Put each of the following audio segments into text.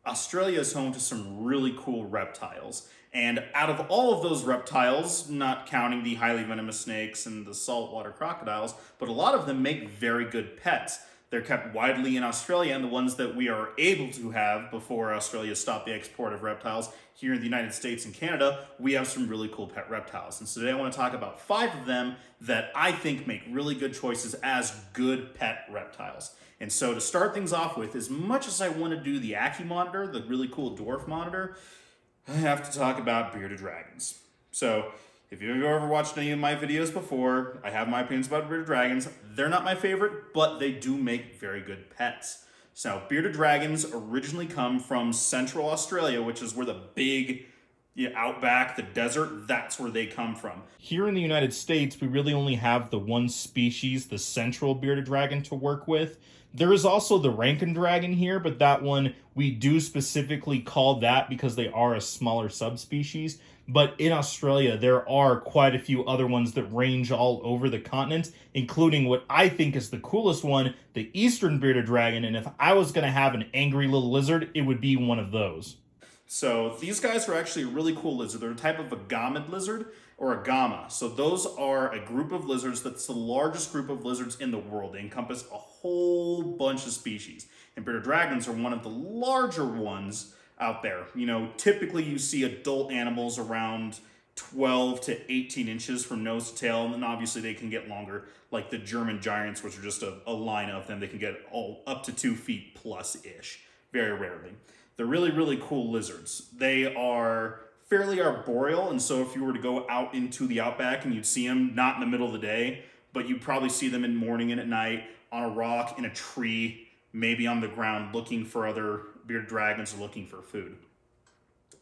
Australia is home to some really cool reptiles. And out of all of those reptiles, not counting the highly venomous snakes and the saltwater crocodiles, but a lot of them make very good pets. They're kept widely in Australia, and the ones that we are able to have before Australia stopped the export of reptiles here in the United States and Canada, we have some really cool pet reptiles. And so today I want to talk about 5 of them that I think make really good choices as good pet reptiles. And so to start things off with, as much as I want to do the Ackie monitor, the really cool dwarf monitor, I have to talk about bearded dragons. So if you've ever watched any of my videos before, I have my opinions about bearded dragons. They're not my favorite, but they do make very good pets. So bearded dragons originally come from Central Australia, which is where the big outback, the desert, that's where they come from. Here in the United States, we really only have the one species, the central bearded dragon, to work with. There is also the Rankin dragon here, but that one we do specifically call that because they are a smaller subspecies. But in Australia, there are quite a few other ones that range all over the continent, including what I think is the coolest one, the Eastern bearded dragon. And if I was going to have an angry little lizard, it would be one of those. So these guys are actually a really cool lizard. They're a type of a agamid lizard or a gamma. So those are a group of lizards that's the largest group of lizards in the world. They encompass a whole bunch of species. And bearded dragons are one of the larger ones out there. Typically you see adult animals around 12 to 18 inches from nose to tail, and then obviously they can get longer, like the German giants, which are just a line of them. They can get all up to 2 feet plus-ish, very rarely. They're really, really cool lizards. They are fairly arboreal, and so if you were to go out into the outback and you'd see them, not in the middle of the day, but you'd probably see them in the morning and at night, on a rock, in a tree, maybe on the ground, looking for other bearded dragons or looking for food.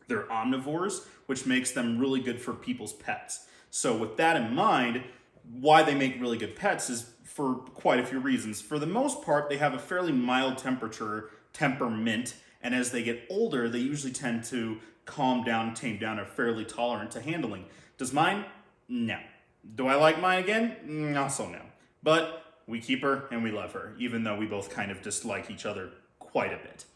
They're omnivores, which makes them really good for people's pets. So with that in mind, why they make really good pets is for quite a few reasons. For the most part, they have a fairly mild temperament, and as they get older, they usually tend to calm down, tame down, are fairly tolerant to handling. Does mine? No. Do I like mine again? Also no. But we keep her and we love her, even though we both kind of dislike each other quite a bit.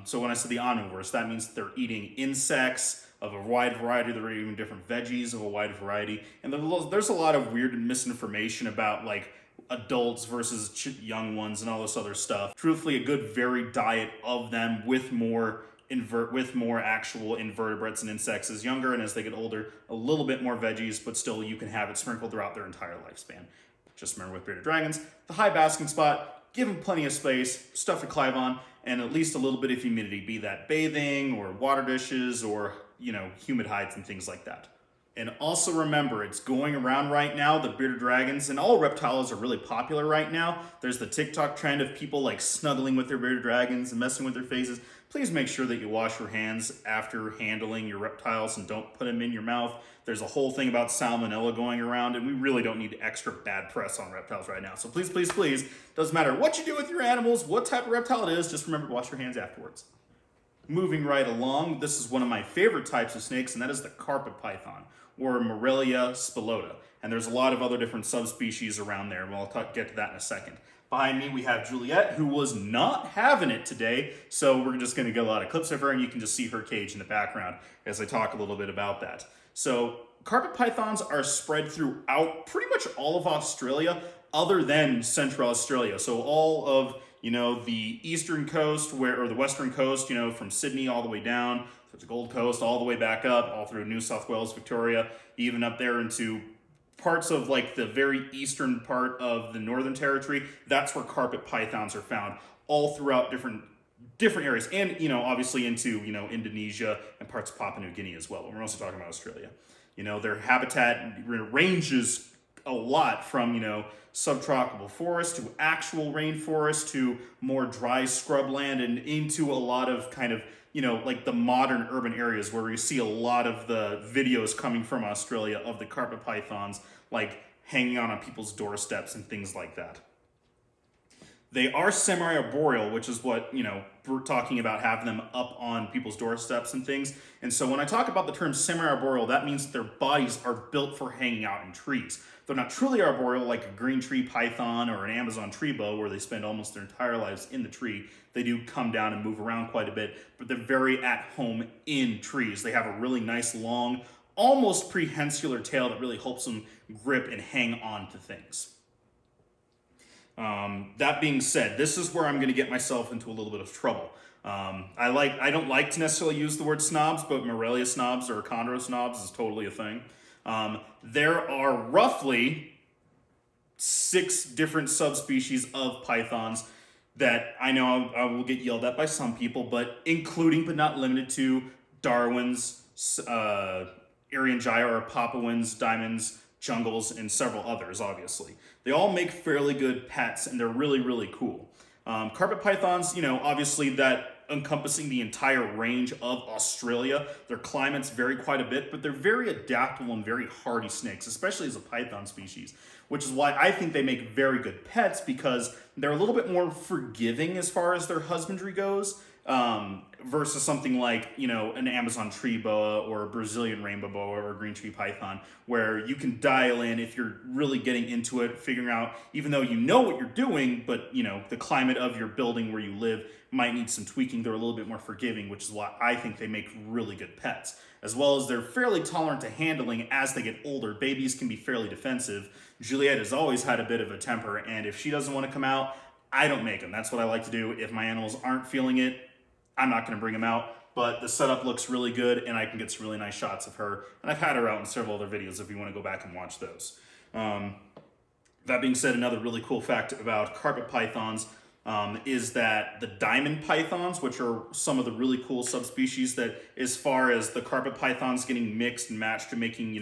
So when I say the omnivores, that means they're eating insects of a wide variety. They're eating different veggies of a wide variety. And there's a lot of weird misinformation about like adults versus young ones and all this other stuff. Truthfully, a good varied diet of them with more actual invertebrates and insects is younger, and as they get older, a little bit more veggies, but still you can have it sprinkled throughout their entire lifespan. Just remember with bearded dragons, the high basking spot, give them plenty of space, stuff to climb on, and at least a little bit of humidity, be that bathing or water dishes or, humid hides and things like that. And also remember, it's going around right now, the bearded dragons, and all reptiles are really popular right now. There's the TikTok trend of people like snuggling with their bearded dragons and messing with their faces. Please make sure that you wash your hands after handling your reptiles and don't put them in your mouth. There's a whole thing about salmonella going around, and we really don't need extra bad press on reptiles right now. So please, please, please, doesn't matter what you do with your animals, what type of reptile it is, just remember to wash your hands afterwards. Moving right along, this is one of my favorite types of snakes, and that is the carpet python, or Morelia spilota. And there's a lot of other different subspecies around there, and we'll get to that in a second. Behind me, we have Juliet, who was not having it today, so we're just gonna get a lot of clips of her, and you can just see her cage in the background as I talk a little bit about that. So carpet pythons are spread throughout pretty much all of Australia, other than Central Australia. So all of, the eastern coast, or the western coast, from Sydney all the way down to the Gold Coast, all the way back up, all through New South Wales, Victoria, even up there into parts of like the very eastern part of the Northern Territory. That's where carpet pythons are found, all throughout different areas, and obviously into Indonesia and parts of Papua New Guinea as well. But we're also talking about Australia. Their habitat ranges a lot from subtropical forest to actual rainforest to more dry scrubland and into a lot of kind of like the modern urban areas where we see a lot of the videos coming from Australia of the carpet pythons like hanging on people's doorsteps and things like that. They are semi-arboreal, which is what, we're talking about having them up on people's doorsteps and things. And so when I talk about the term semi-arboreal, that means that their bodies are built for hanging out in trees. They're not truly arboreal like a green tree python or an Amazon tree boa where they spend almost their entire lives in the tree. They do come down and move around quite a bit, but they're very at home in trees. They have a really nice long, almost prehensular tail that really helps them grip and hang on to things. That being said, this is where I'm going to get myself into a little bit of trouble. I don't like to necessarily use the word snobs, but Morelia snobs or chondro snobs is totally a thing. There are roughly 6 different subspecies of pythons that I know I will get yelled at by some people, but including but not limited to Darwin's, Irianjaya or Papuans, diamonds, jungles, and several others, obviously. They all make fairly good pets, and they're really, really cool. Carpet pythons, obviously that encompassing the entire range of Australia. Their climates vary quite a bit, but they're very adaptable and very hardy snakes, especially as a python species, which is why I think they make very good pets because they're a little bit more forgiving as far as their husbandry goes. Versus something like, an Amazon tree boa or a Brazilian rainbow boa or a green tree python, where you can dial in if you're really getting into it, figuring out, even though you know what you're doing, but, the climate of your building where you live might need some tweaking. They're a little bit more forgiving, which is why I think they make really good pets. As well as they're fairly tolerant to handling as they get older. Babies can be fairly defensive. Juliet has always had a bit of a temper, and if she doesn't want to come out, I don't make them. That's what I like to do. If my animals aren't feeling it, I'm not going to bring them out, but the setup looks really good, and I can get some really nice shots of her. And I've had her out in several other videos if you want to go back and watch those. That being said, another really cool fact about carpet pythons is that the diamond pythons, which are some of the really cool subspecies that, as far as the carpet pythons getting mixed and matched to making,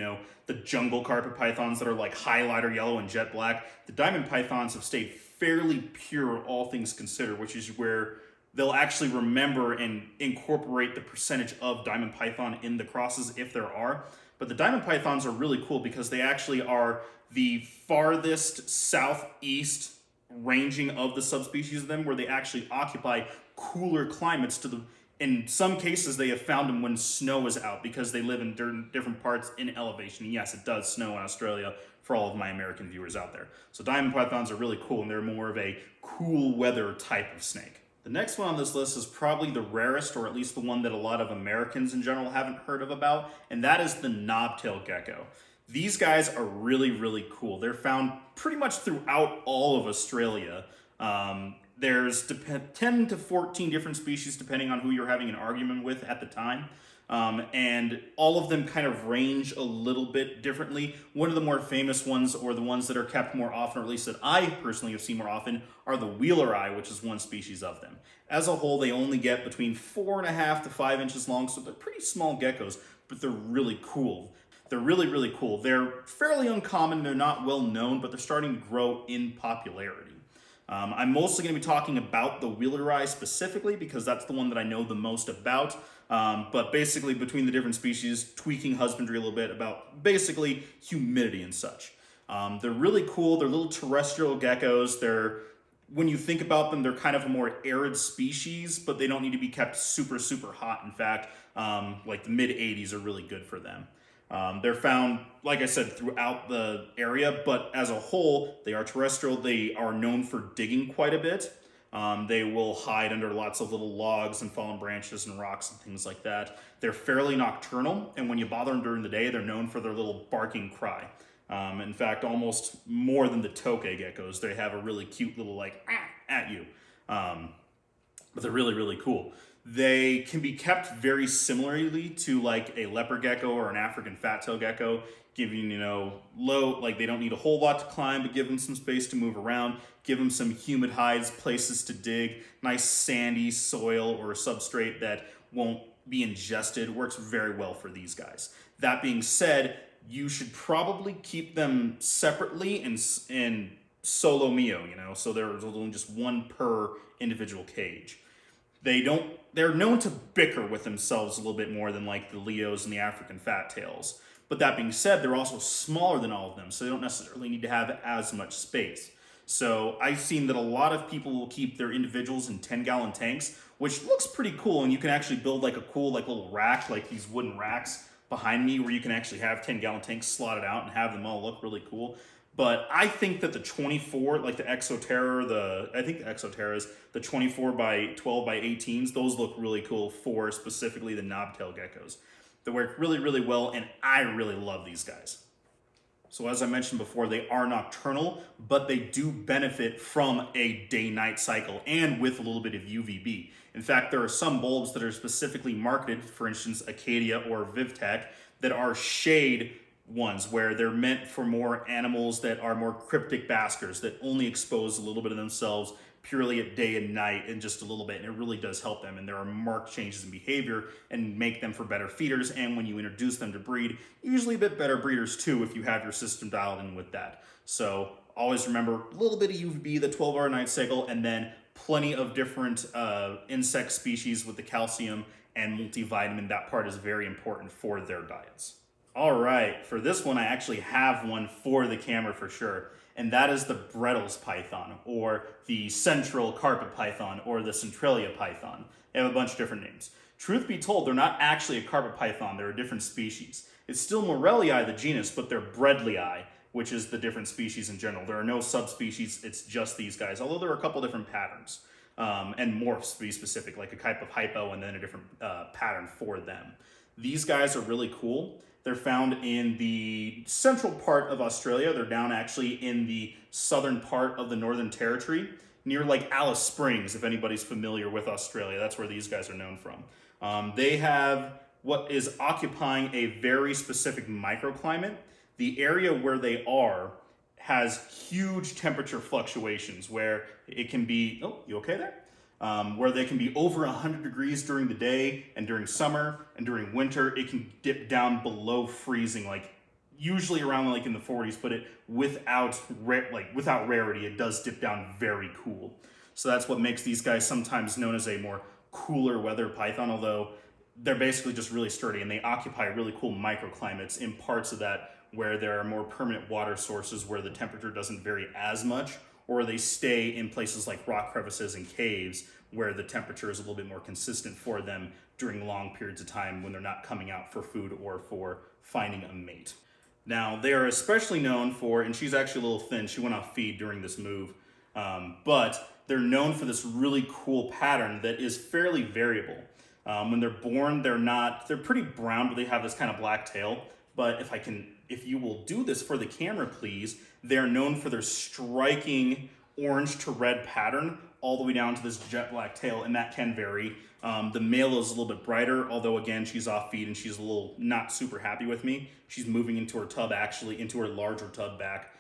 the jungle carpet pythons that are like highlighter yellow and jet black, the diamond pythons have stayed fairly pure, all things considered, which is where they'll actually remember and incorporate the percentage of diamond python in the crosses if there are. But the diamond pythons are really cool because they actually are the farthest southeast ranging of the subspecies of them, where they actually occupy cooler climates in some cases they have found them when snow is out because they live in different parts in elevation. And yes, it does snow in Australia for all of my American viewers out there. So diamond pythons are really cool, and they're more of a cool weather type of snake. The next one on this list is probably the rarest, or at least the one that a lot of Americans in general haven't heard about, and that is the Nobtail Gecko. These guys are really, really cool. They're found pretty much throughout all of Australia. There's 10 to 14 different species depending on who you're having an argument with at the time. And all of them kind of range a little bit differently. One of the more famous ones, or the ones that are kept more often, or at least that I personally have seen more often, are the wheeler eye, which is one species of them. As a whole, they only get between 4.5 to 5 inches long, so they're pretty small geckos, but they're really cool. They're really, really cool. They're fairly uncommon, they're not well known, but they're starting to grow in popularity. I'm mostly going to be talking about the wheeler eye specifically because that's the one that I know the most about. But basically between the different species, tweaking husbandry a little bit about basically humidity and such. They're really cool. They're little terrestrial geckos. When you think about them, they're kind of a more arid species, but they don't need to be kept super, super hot. In fact, like the mid 80s are really good for them. They're found, like I said, throughout the area, but as a whole, they are terrestrial. They are known for digging quite a bit. They will hide under lots of little logs and fallen branches and rocks and things like that. They're fairly nocturnal, and when you bother them during the day, they're known for their little barking cry. In fact, almost more than the tokay geckos, they have a really cute little like at you. But they're really, really cool. They can be kept very similarly to like a leopard gecko or an African fat-tailed gecko, giving, low, like they don't need a whole lot to climb, but give them some space to move around, give them some humid hides, places to dig, nice sandy soil or substrate that won't be ingested. Works very well for these guys. That being said, you should probably keep them separately in solo mio, so there's only just one per individual cage. They're known to bicker with themselves a little bit more than like the Leos and the African fat tails. But that being said, they're also smaller than all of them, so they don't necessarily need to have as much space. So I've seen that a lot of people will keep their individuals in 10-gallon tanks, which looks pretty cool. And you can actually build like a cool like little rack, like these wooden racks behind me, where you can actually have 10-gallon tanks slotted out and have them all look really cool. But I think that the 24, like the Exoterra, I think the Exoterra is the 24 by 12 by 18s, those look really cool for specifically the Nobtail geckos. They work really, really well, and I really love these guys. So as I mentioned before, they are nocturnal, but they do benefit from a day-night cycle and with a little bit of UVB. In fact, there are some bulbs that are specifically marketed, for instance, Acadia or Vivtech, that are shade ones where they're meant for more animals that are more cryptic baskers that only expose a little bit of themselves purely at day and night and just a little bit, and it really does help them. And there are marked changes in behavior and make them for better feeders, and when you introduce them to breed, usually a bit better breeders too if you have your system dialed in with that. So always remember a little bit of UVB, the 12-hour night cycle, and then plenty of different insect species with the calcium and multivitamin. That part is very important for their diets. All right, for this one, I actually have one for the camera for sure, and that is the Reptiles python, or the central carpet python, or the Centralia python. They have a bunch of different names. Truth be told, they're not actually a carpet python, they're a different species. It's still Morellii, the genus, but they're Bredlii, which is the different species in general. There are no subspecies, it's just these guys, although there are a couple different patterns, and morphs to be specific, like a type of hypo and then a different pattern for them. These guys are really cool. They're found in the central part of Australia. They're down actually in the southern part of the Northern Territory, near like Alice Springs, if anybody's familiar with Australia. That's where these guys are known from. They have what is occupying a very specific microclimate. The area where they are has huge temperature fluctuations where it can be, oh, you okay there? Where they can be over 100 degrees during the day, and during summer and during winter it can dip down below freezing, like usually around like in the 40s, but it without rarity it does dip down very cool. So that's what makes these guys sometimes known as a more cooler weather python, although they're basically just really sturdy, and they occupy really cool microclimates in parts of that where there are more permanent water sources where the temperature doesn't vary as much, or they stay in places like rock crevices and caves where the temperature is a little bit more consistent for them during long periods of time when they're not coming out for food or for finding a mate. Now, they are especially known for, and she's actually a little thin, she went off feed during this move, but they're known for this really cool pattern that is fairly variable. When they're born, they're pretty brown, but they have this kind of black tail. But if you will do this for the camera, please, they're known for their striking orange to red pattern all the way down to this jet black tail, and that can vary. The male is a little bit brighter, although again, she's off feed and she's a little not super happy with me. She's moving into her tub, actually into her larger tub back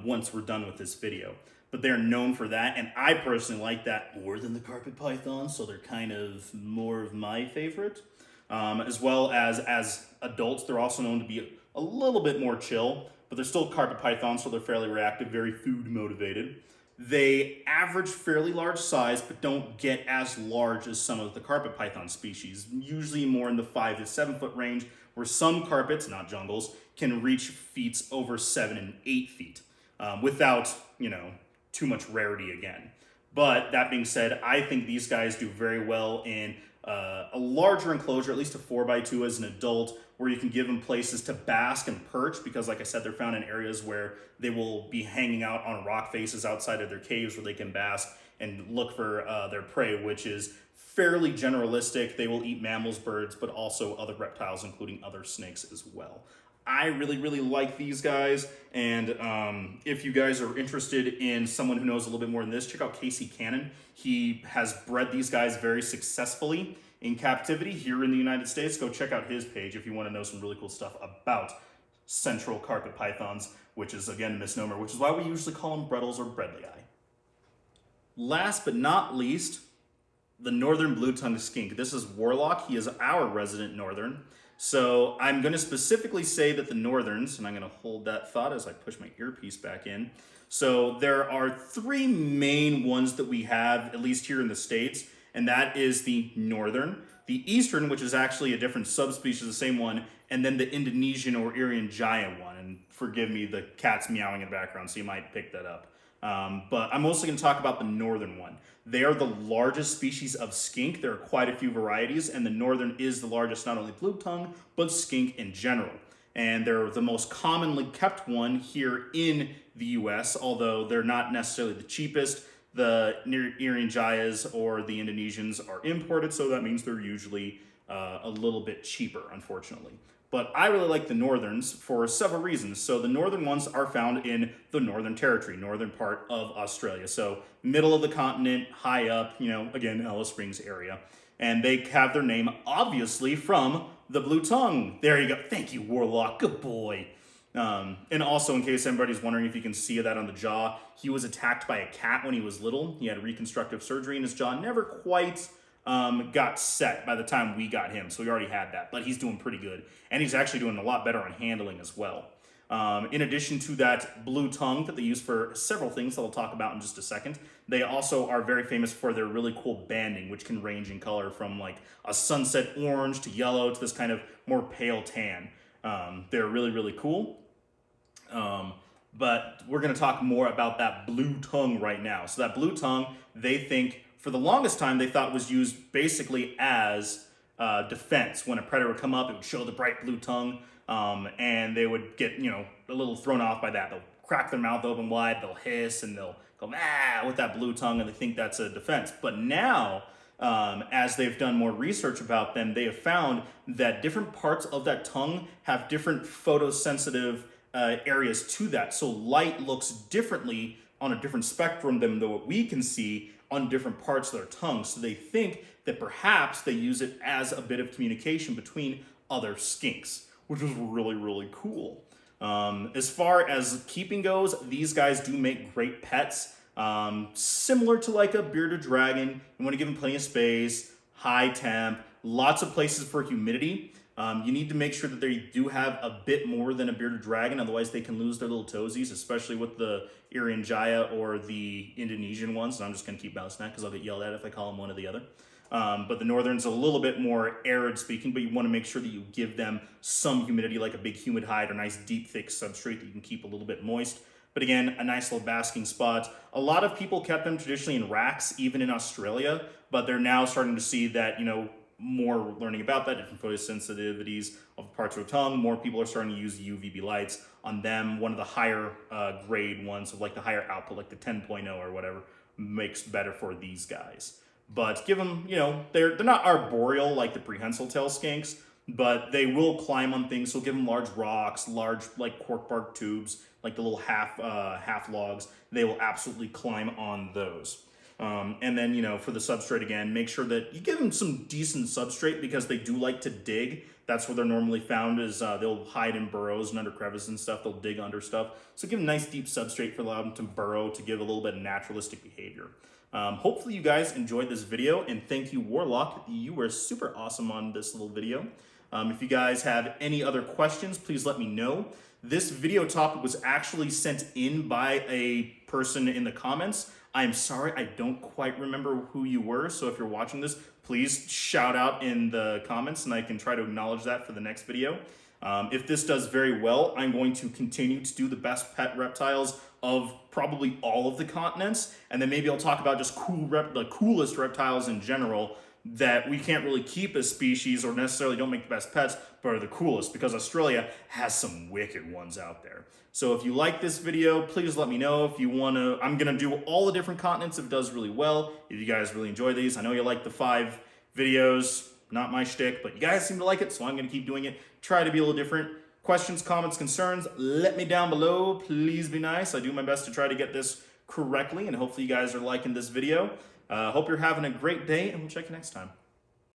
once we're done with this video. But they're known for that, and I personally like that more than the carpet python, so they're kind of more of my favorite. As well as adults, they're also known to be a little bit more chill, but they're still carpet pythons, so they're fairly reactive, very food motivated. They average fairly large size, but don't get as large as some of the carpet python species, usually more in the 5 to 7 foot range, where some carpets, not jungles, can reach feet over 7 and 8 feet, without, too much rarity again. But that being said, I think these guys do very well in a larger enclosure, at least a 4x2 as an adult, where you can give them places to bask and perch, because like I said, they're found in areas where they will be hanging out on rock faces outside of their caves where they can bask and look for their prey, which is fairly generalistic. They will eat mammals, birds, but also other reptiles, including other snakes as well. I really, really like these guys, and if you guys are interested in someone who knows a little bit more than this, check out Casey Cannon. He has bred these guys very successfully in captivity here in the United States. Go check out his page if you want to know some really cool stuff about central carpet pythons, which is, again, a misnomer, which is why we usually call them Reptiles or Bredlii. Last but not least, the northern blue-tongued skink. This is Warlock. He is our resident northern. So I'm going to specifically say that the northerns, and I'm going to hold that thought as I push my earpiece back in. So there are 3 main ones that we have, at least here in the States, and that is the northern, the eastern, which is actually a different subspecies of the same one, and then the Indonesian or Irian giant one. And forgive me, the cat's meowing in the background, so you might pick that up. But I'm mostly going to talk about the northern one. They are the largest species of skink. There are quite a few varieties, and the northern is the largest, not only blue tongue, but skink in general. And they're the most commonly kept one here in the US, although they're not necessarily the cheapest. The Irian or the Indonesians are imported, so that means they're usually a little bit cheaper, unfortunately. But I really like the northerns for several reasons. So the northern ones are found in the Northern Territory, northern part of Australia. So middle of the continent, high up, again, Alice Springs area. And they have their name, obviously, from the blue tongue. There you go. Thank you, Warlock. Good boy. And also, in case anybody's wondering if you can see that on the jaw, he was attacked by a cat when he was little. He had reconstructive surgery and his jaw never quite got set by the time we got him. So we already had that, but he's doing pretty good. And he's actually doing a lot better on handling as well. In addition to that blue tongue that they use for several things that I'll talk about in just a second, they also are very famous for their really cool banding, which can range in color from like a sunset orange to yellow to this kind of more pale tan. They're really, really cool. But we're going to talk more about that blue tongue right now. So that blue tongue, they think, for the longest time, they thought was used basically as defense. When a predator would come up, it would show the bright blue tongue, and they would get, a little thrown off by that. They'll crack their mouth open wide, they'll hiss, and they'll go, ah, with that blue tongue, and they think that's a defense. But now, as they've done more research about them, they have found that different parts of that tongue have different photosensitive areas to that. So light looks differently on a different spectrum than what we can see on different parts of their tongue. So they think that perhaps they use it as a bit of communication between other skinks, which is really, really cool. As far as keeping goes, these guys do make great pets. Similar to like a bearded dragon. You want to give them plenty of space, high temp, lots of places for humidity. You need to make sure that they do have a bit more than a bearded dragon, otherwise they can lose their little toesies, especially with the Irian Jaya or the Indonesian ones. And I'm just going to keep bouncing that because I'll get yelled at if I call them one or the other. But the northern's a little bit more arid speaking, but you want to make sure that you give them some humidity, like a big humid hide or nice deep thick substrate that you can keep a little bit moist. But again, a nice little basking spot. A lot of people kept them traditionally in racks, even in Australia, but they're now starting to see that, more learning about that, different photosensitivities of parts of the tongue. More people are starting to use the UVB lights on them. One of the higher grade ones, of like the higher output, like the 10.0 or whatever, makes better for these guys. But give them, they're not arboreal like the prehensile tail skinks, but they will climb on things. So give them large rocks, large like cork bark tubes, like the little half logs. They will absolutely climb on those. And then, for the substrate again, make sure that you give them some decent substrate because they do like to dig. That's where they're normally found is they'll hide in burrows and under crevices and stuff. They'll dig under stuff. So give them nice deep substrate for allowing them to burrow to give a little bit of naturalistic behavior. Hopefully you guys enjoyed this video, and thank you, Warlock. You were super awesome on this little video. If you guys have any other questions, please let me know. This video topic was actually sent in by a person in the comments. I'm sorry, I don't quite remember who you were, so if you're watching this, please shout out in the comments and I can try to acknowledge that for the next video. If this does very well, I'm going to continue to do the best pet reptiles of probably all of the continents, and then maybe I'll talk about just the coolest reptiles in general that we can't really keep as species or necessarily don't make the best pets, but are the coolest, because Australia has some wicked ones out there. So if you like this video, please let me know. If you want to, I'm going to do all the different continents if it does really well. If you guys really enjoy these, I know you like the 5 videos, not my shtick, but you guys seem to like it, so I'm going to keep doing it. Try to be a little different. Questions, comments, concerns, let me down below. Please be nice. I do my best to try to get this correctly, and hopefully you guys are liking this video. Hope you're having a great day, and we'll check you next time.